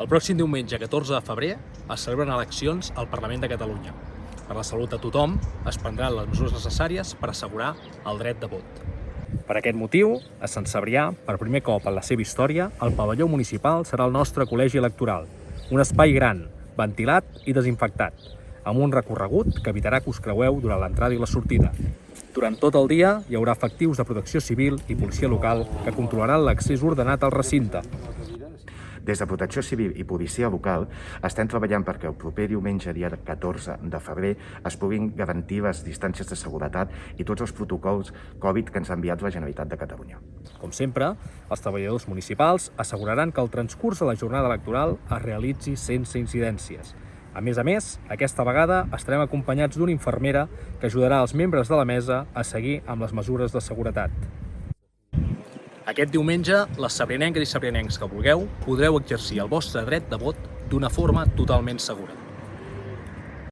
El pròxim diumenge 14 de febrer es celebren eleccions al Parlament de Catalunya. Per la salut de tothom es prendran les mesures necessàries per assegurar el dret de vot. Per aquest motiu, a Sant Cebrià, per primer cop en la seva història, el pavelló municipal serà el nostre col·legi electoral. Un espai gran, ventilat i desinfectat, amb un recorregut que evitarà que us creueu durant l'entrada i la sortida. Durant tot el dia hi haurà efectius de protecció civil i policia local que controlaran l'accés ordenat al recinte. Des de Protecció Civil i Policia Local estem treballant perquè el proper diumenge, dia 14 de febrer, es puguin garantir les distàncies de seguretat i tots els protocols Covid que ens ha enviat la Generalitat de Catalunya. Com sempre, els treballadors municipals asseguraran que el transcurs de la jornada electoral es realitzi sense incidències. A més, aquesta vegada estarem acompanyats d'una infermera que ajudarà els membres de la mesa a seguir amb les mesures de seguretat. Aquest diumenge, les cebrianenques i cebrianencs que vulgueu podreu exercir el vostre dret de vot d'una forma totalment segura.